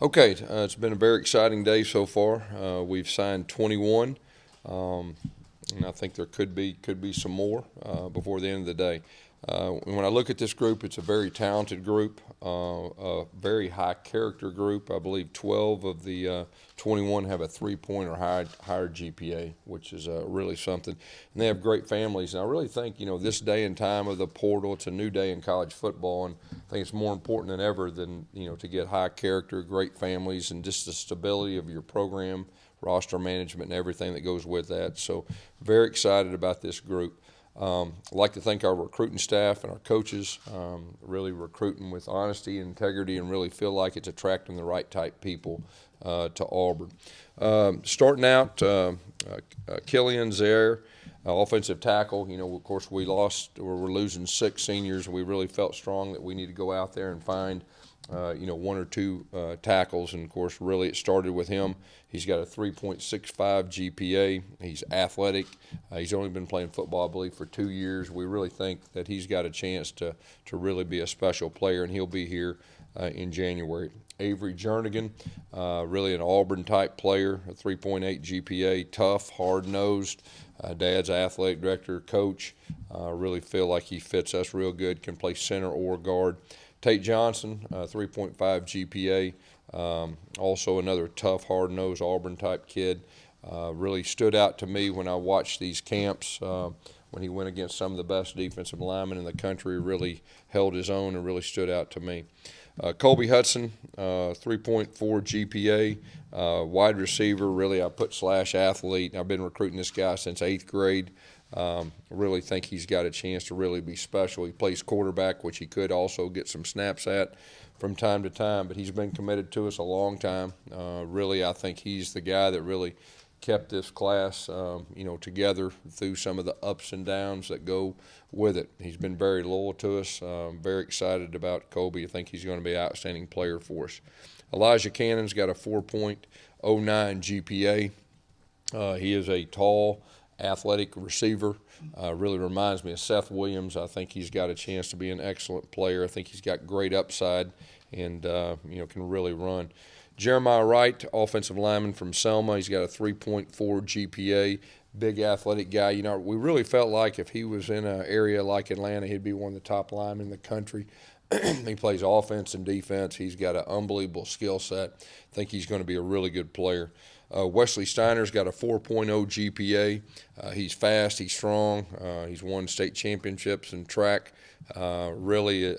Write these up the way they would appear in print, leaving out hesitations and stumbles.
Okay, it's been a very exciting day so far. We've signed 21, and I think there could be some more before the end of the day. When I look at this group, it's a very talented group, a very high character group. I believe 12 of the 21 have a 3-point or higher GPA, which is really something. And they have great families. And I really think, this day and time of the portal, it's a new day in college football, and I think it's more important than ever than, to get high character, great families, and just the stability of your program, roster management, and everything that goes with that. So very excited about this group. I'd like to thank our recruiting staff and our coaches, really recruiting with honesty and integrity, and really feel like it's attracting the right type people to Auburn. Starting out, Killian Zaire, offensive tackle. Of course, we're losing 6 seniors. We really felt strong that we need to go out there and find one or two tackles, and of course, really it started with him. He's got a 3.65 GPA. He's athletic. He's only been playing football, I believe, for 2 years. We really think that he's got a chance to really be a special player, and he'll be here in January. Avery Jernigan, really an Auburn-type player, a 3.8 GPA, tough, hard-nosed. Dad's athletic director, coach. Really feel like he fits us real good, can play center or guard. Tate Johnson, 3.5 GPA, also another tough, hard-nosed Auburn-type kid. Really stood out to me when I watched these camps. When he went against some of the best defensive linemen in the country, really held his own and really stood out to me. Colby Hudson, 3.4 GPA, wide receiver. Really, I put / athlete. I've been recruiting this guy since 8th grade. Really think he's got a chance to really be special. He plays quarterback, which he could also get some snaps at from time to time, but he's been committed to us a long time. Really, I think he's the guy that really kept this class, together through some of the ups and downs that go with it. He's been very loyal to us. Very excited about Colby. I think he's going to be an outstanding player for us. Elijah Cannon's got a 4.09 GPA. He is a tall, athletic receiver. Really reminds me of Seth Williams. I think he's got a chance to be an excellent player. I think he's got great upside and, can really run. Jeremiah Wright, offensive lineman from Selma. He's got a 3.4 GPA, big athletic guy. We really felt like if he was in an area like Atlanta, he'd be one of the top linemen in the country. He plays offense and defense. He's got an unbelievable skill set. I think he's going to be a really good player. Wesley Steiner's got a 4.0 GPA. He's fast. He's strong. He's won state championships in track. Really,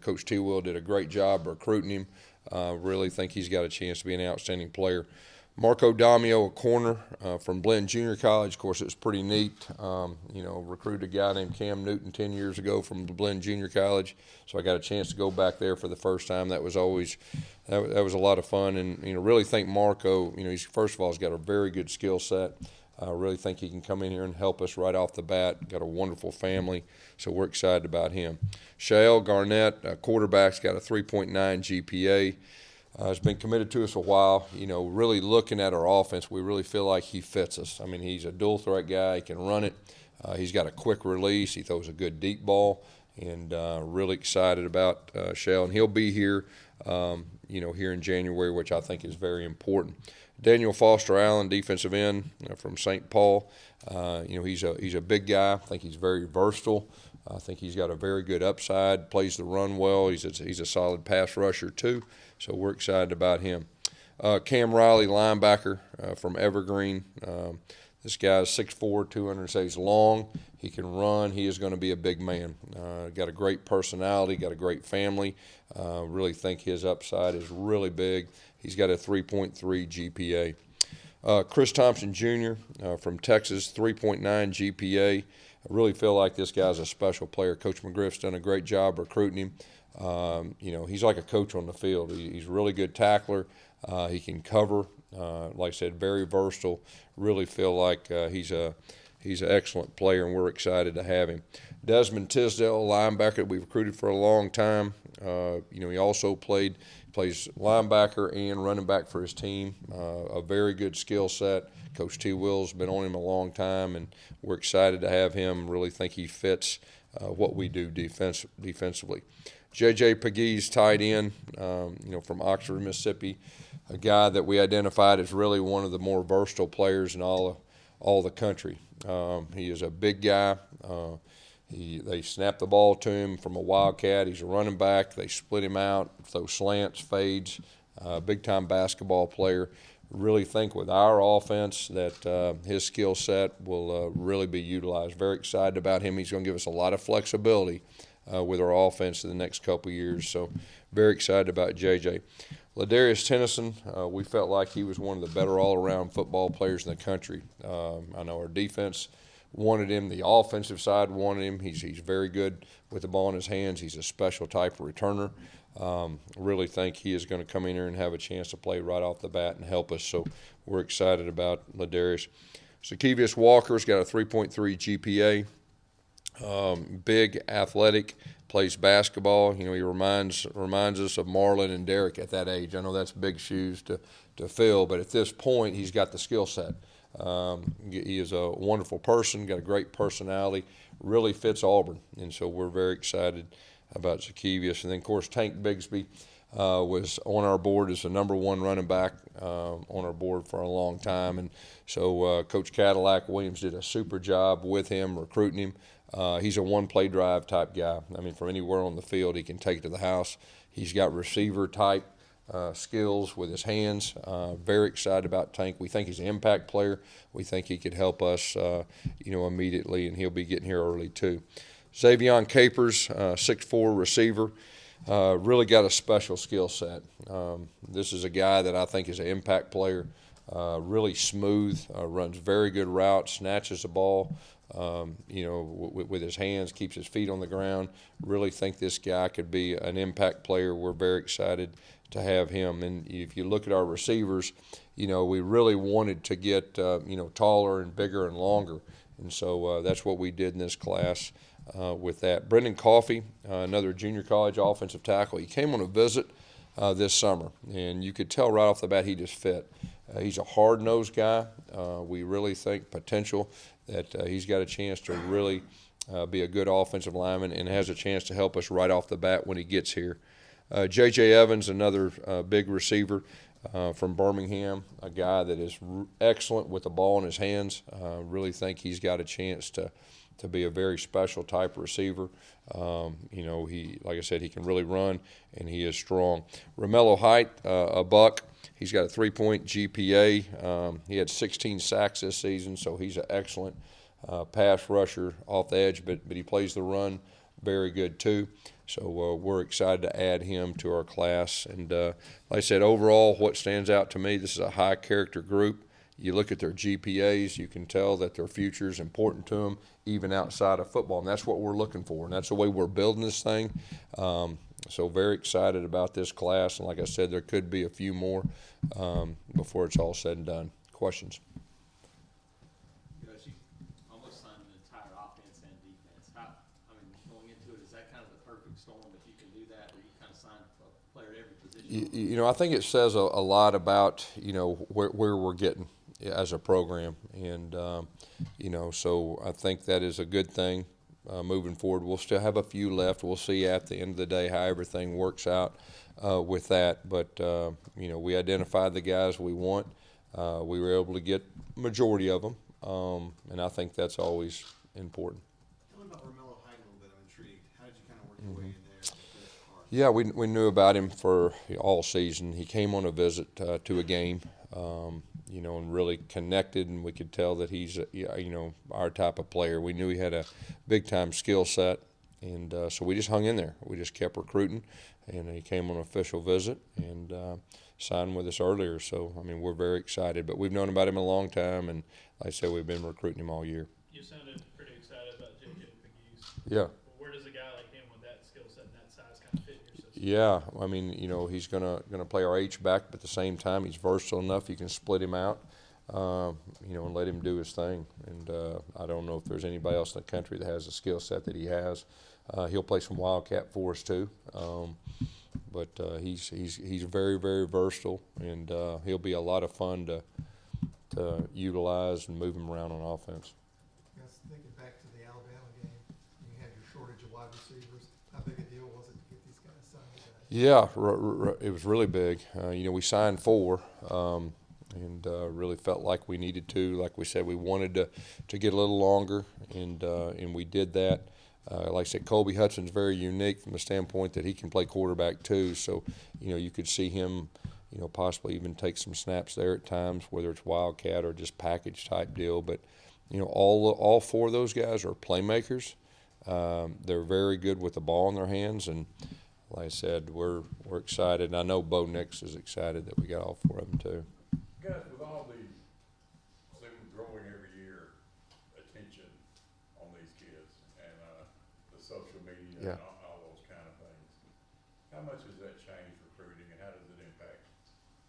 Coach T. Will did a great job recruiting him. Really think he's got a chance to be an outstanding player. Marco Damio, a corner from Blinn Junior College. Of course, it was pretty neat. Recruited a guy named Cam Newton 10 years ago from Blinn Junior College, so I got a chance to go back there for the first time. That was always that was a lot of fun, and really think Marco. He's first of all, he's got a very good skill set. I really think he can come in here and help us right off the bat. Got a wonderful family, so we're excited about him. Shael Garnett, quarterback's got a 3.9 GPA. Has been committed to us a while. Really looking at our offense, we really feel like he fits us. I mean, he's a dual threat guy. He can run it. He's got a quick release. He throws a good deep ball, and really excited about Shael. And he'll be here, here in January, which I think is very important. Daniel Foster Allen, defensive end from St. Paul. He's a big guy. I think he's very versatile. I think he's got a very good upside, plays the run well. He's a solid pass rusher too, so we're excited about him. Cam Riley, linebacker from Evergreen. This guy's 6'4", 200, so he's long. He can run. He is going to be a big man. Got a great personality, got a great family. Really think his upside is really big. He's got a 3.3 GPA. Chris Thompson Jr. From Texas, 3.9 GPA. I really feel like this guy's a special player. Coach McGriff's done a great job recruiting him. He's like a coach on the field. He's a really good tackler. He can cover. Like I said, very versatile. Really feel like he's an excellent player, and we're excited to have him. Desmond Tisdale, linebacker that we've recruited for a long time. He also plays linebacker and running back for his team. A very good skill set. Coach T. Will's been on him a long time, and we're excited to have him. Really think he fits what we do defensively. J.J. Pegues, tight end, from Oxford, Mississippi, a guy that we identified as really one of the more versatile players in all the country. He is a big guy. They snap the ball to him from a wildcat. He's a running back. They split him out, throw slants, fades, big-time basketball player. Really think with our offense that his skill set will really be utilized. Very excited about him. He's going to give us a lot of flexibility with our offense in the next couple of years. So very excited about JJ. Ladarius Tennyson, we felt like he was one of the better all-around football players in the country. I know our defense wanted him. The offensive side wanted him. He's very good with the ball in his hands. He's a special type of returner. Really think he is going to come in here and have a chance to play right off the bat and help us. So we're excited about Ladarius. Zakevius Walker's got a 3.3 GPA. Big, athletic, plays basketball. He reminds us of Marlon and Derek at that age. I know that's big shoes to fill, but at this point, he's got the skill set. He is a wonderful person, got a great personality, really fits Auburn, and so we're very excited about Zakevius. And then, of course, Tank Bigsby was on our board as the #1 running back on our board for a long time. And so Coach Cadillac Williams did a super job with him, recruiting him. He's a one-play drive type guy. I mean, from anywhere on the field, he can take it to the house. He's got receiver-type skills with his hands. Very excited about Tank. We think he's an impact player. We think he could help us, immediately, and he'll be getting here early too. Xavion Capers, 6'4" receiver, really got a special skill set. This is a guy that I think is an impact player, really smooth, runs very good routes, snatches the ball, with his hands, keeps his feet on the ground. Really think this guy could be an impact player. We're very excited to have him. And if you look at our receivers, we really wanted to get, taller and bigger and longer. And so that's what we did in this class. With that, Brendan Coffey, another junior college offensive tackle. He came on a visit this summer, and you could tell right off the bat he just fit. He's a hard-nosed guy. We really think potential that he's got a chance to really be a good offensive lineman and has a chance to help us right off the bat when he gets here. J.J. Evans, another big receiver from Birmingham, a guy that is excellent with the ball in his hands. Really think he's got a chance to be a very special type receiver. He, like I said, he can really run, and he is strong. Romello Height, a buck. He's got a 3-point GPA. He had 16 sacks this season, so he's an excellent pass rusher off the edge, but he plays the run very good too. So we're excited to add him to our class. And like I said, overall, what stands out to me, this is a high-character group. You look at their GPAs, you can tell that their future is important to them, even outside of football, and that's what we're looking for, and that's the way we're building this thing. So very excited about this class, and like I said, there could be a few more before it's all said and done. Questions? You almost signed an entire offense and defense. Going into it, is that kind of the perfect storm if you can do that, where you kind of sign a player at every position? I think it says a lot about, where we're getting as a program, and so I think that is a good thing moving forward. We'll still have a few left. We'll see at the end of the day how everything works out with that, but we identified the guys we want. We were able to get majority of them, and I think that's always important. Tell me about Romello Height a little bit. I'm intrigued. How did you kind of work your way in there? Yeah, we knew about him for all season. He came on a visit to a game, and really connected, and we could tell that he's, our type of player. We knew he had a big-time skill set, and so we just hung in there. We just kept recruiting, and he came on an official visit and signed with us earlier. So, we're very excited. But we've known about him a long time, and like I said, we've been recruiting him all year. You sounded pretty excited about J.J. Pegues. Yeah. Where does a guy like him with that skill set and that size kind of fit in your system? Yeah, he's gonna play our H-back, but at the same time, he's versatile enough. You can split him out, and let him do his thing. And I don't know if there's anybody else in the country that has the skill set that he has. He'll play some Wildcat for us too, but he's very, very versatile, and he'll be a lot of fun to utilize and move him around on offense. Guys, thinking back to the Alabama game, you had your shortage of wide receivers. How big a deal was it to get these Yeah, it was really big. We signed 4, and really felt like we needed to. Like we said, we wanted to get a little longer, and we did that. Like I said, Colby Hudson's very unique from the standpoint that he can play quarterback too. So, you could see him, possibly even take some snaps there at times, whether it's wildcat or just package type deal. But, all 4 of those guys are playmakers. They're very good with the ball in their hands, and like I said, we're excited. And I know Bo Nix is excited that we got all 4 of them too. Guys, with all the growing every year attention on these kids and the social media and all those kind of things, how much has that changed recruiting, and how does it impact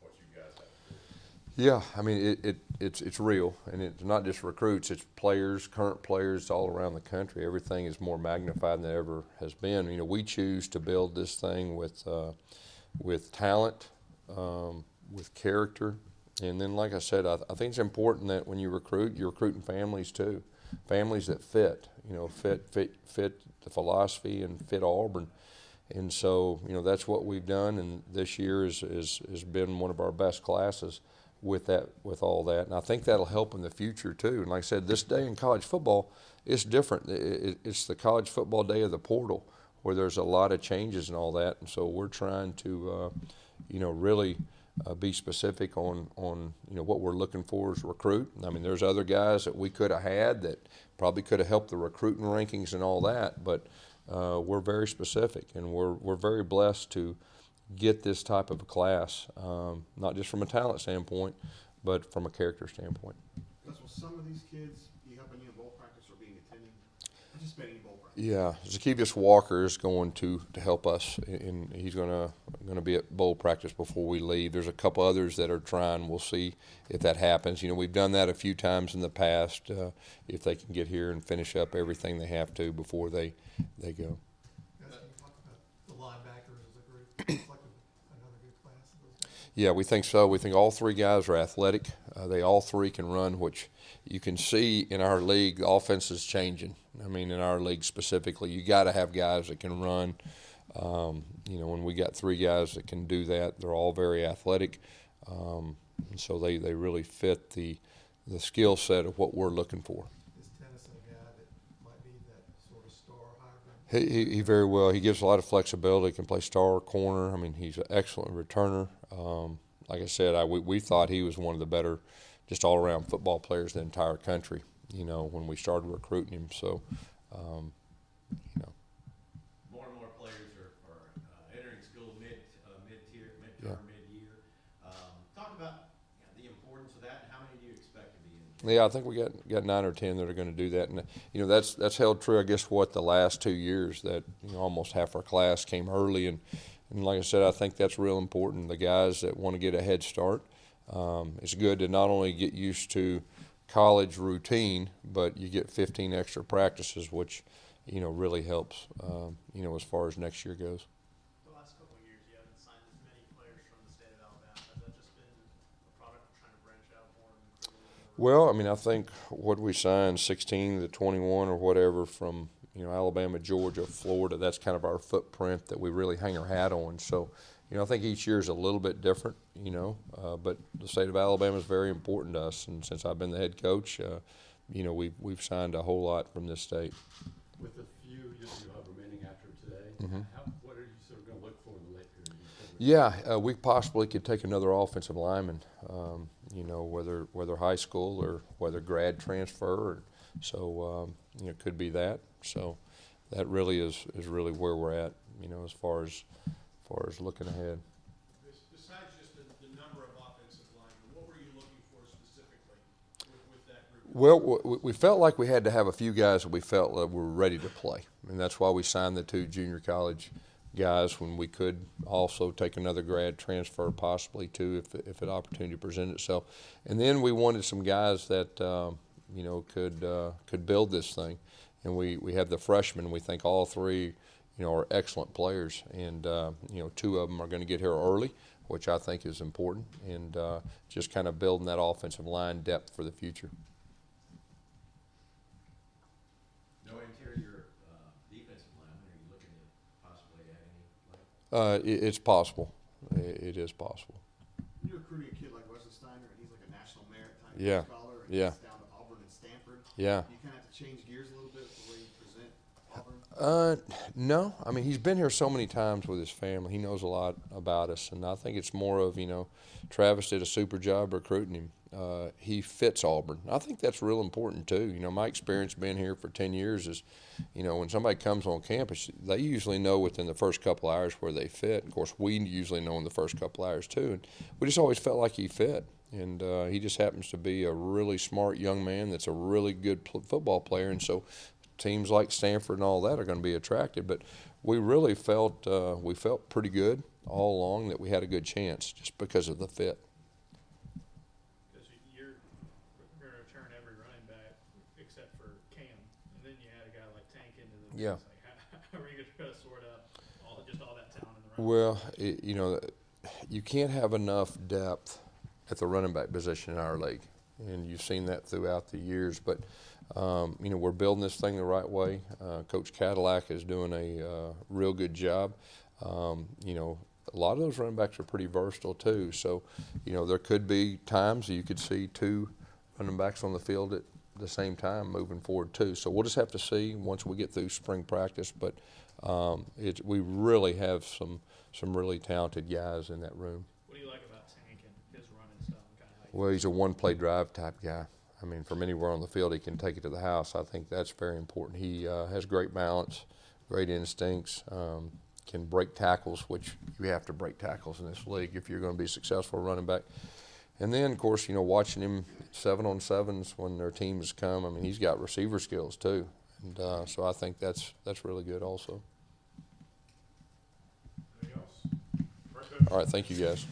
what you guys have to do? Yeah, I mean it's real, and it's not just recruits; it's players, current players all around the country. Everything is more magnified than it ever has been. We choose to build this thing with talent, with character, and then, like I said, I think it's important that when you recruit, you're recruiting families too, families that fit the philosophy and fit Auburn. And so, that's what we've done, and this year has been one of our best classes with all that. And I think that'll help in the future too. And like I said, this day in college football, it's different. It's the college football day of the portal, where there's a lot of changes and all that. And so we're trying to, really be specific on what we're looking for as a recruit. I mean, there's other guys that we could have had that probably could have helped the recruiting rankings and all that, but we're very specific, and we're very blessed to get this type of a class, not just from a talent standpoint, but from a character standpoint. Will some of these kids be helping you in bowl practice or being attending, participating in bowl practice? Yeah, Zacchaeus Walker is going to help us, and he's gonna be at bowl practice before we leave. There's a couple others that are trying. We'll see if that happens. We've done that a few times in the past. If they can get here and finish up everything they have to before they go. Guys, can you talk about the linebackers as a group? It's like another good class of those guys. Yeah, we think so. We think all 3 guys are athletic. They all 3 can run, which you can see in our league. The offense is changing. I mean, in our league specifically, you got to have guys that can run. When we got 3 guys that can do that, they're all very athletic. And so they really fit the skill set of what we're looking for. Is Tennyson a guy that might be that sort of star hybrid? He very well. He gives a lot of flexibility. Can play star or corner. I mean, he's an excellent returner. Like I said, we thought he was one of the better, just all around football players in the entire country. When we started recruiting him. So, More and more players are entering school mid-year. Talk about the importance of that, and how many do you expect to be in? Yeah, I think we got 9 or 10 that are going to do that, and that's held true. I guess the last 2 years that almost half our class came early, and like I said, I think that's real important. The guys that want to get a head start, it's good to not only get used to college routine, but you get 15 extra practices, which really helps as far as next year goes. The last couple of years, you haven't signed as many players from the state of Alabama. Has that just been a product of trying to branch out more and recruit a little more? Well, I mean, I think what we signed, 16 to 21 or whatever, from Alabama, Georgia, Florida, that's kind of our footprint that we really hang our hat on. So, I think each year is a little bit different, but the state of Alabama is very important to us. And since I've been the head coach, we've signed a whole lot from this state. With the few you have remaining after today, what are you sort of going to look for in the late period? Yeah, we possibly could take another offensive lineman, whether high school or whether grad transfer. So, it could be that. So that really is really where we're at, as far as looking ahead. Besides just the number of offensive linemen, what were you looking for specifically with that group? Well, we felt like we had to have a few guys that we felt were ready to play, and that's why we signed the 2 junior college guys, when we could also take another grad transfer possibly too, if an opportunity presented itself. And then we wanted some guys that could build this thing, and we have the freshmen. We think all 3 are excellent players, and 2 of them are going to get here early, which I think is important, and just kind of building that offensive line depth for the future. No interior defensive lineman. Are you looking to possibly add any? It's possible. It is possible. When you're recruiting a kid like Wesley Steiner, and he's like a national merit type Yeah. scholar, and Yeah. he's down to Auburn and Stanford. Yeah. You kind of have to change gears a little bit the way you present Auburn. No. I mean, he's been here so many times with his family. He knows a lot about us, and I think it's more of, Travis did a super job recruiting him. He fits Auburn. I think that's real important too. My experience being here for 10 years is, when somebody comes on campus, they usually know within the first couple hours where they fit. Of course, we usually know in the first couple hours too. And we just always felt like he fit. And he just happens to be a really smart young man that's a really good football player. And so teams like Stanford and all that are going to be attracted. But we really felt pretty good all along that we had a good chance just because of the fit. Because you're going to return every running back except for Cam, and then you add a guy like Tank into the mix. Yeah. Like, how are you going to sort out all that talent in the running Well, you can't have enough depth at the running back position in our league, and you've seen that throughout the years. But we're building this thing the right way. Coach Cadillac is doing a real good job. A lot of those running backs are pretty versatile too. So, there could be times you could see two running backs on the field at the same time moving forward too. So we'll just have to see once we get through spring practice. But we really have some really talented guys in that room. What do you like about Tank and his running style? Well, he's a one-play drive type guy. I mean, from anywhere on the field, he can take it to the house. I think that's very important. He has great balance, great instincts, can break tackles, which you have to break tackles in this league if you're going to be successful running back. And then, of course, watching him 7-on-7s when their teams come, I mean, he's got receiver skills too. And so I think that's really good also. Anything else? All right, thank you guys.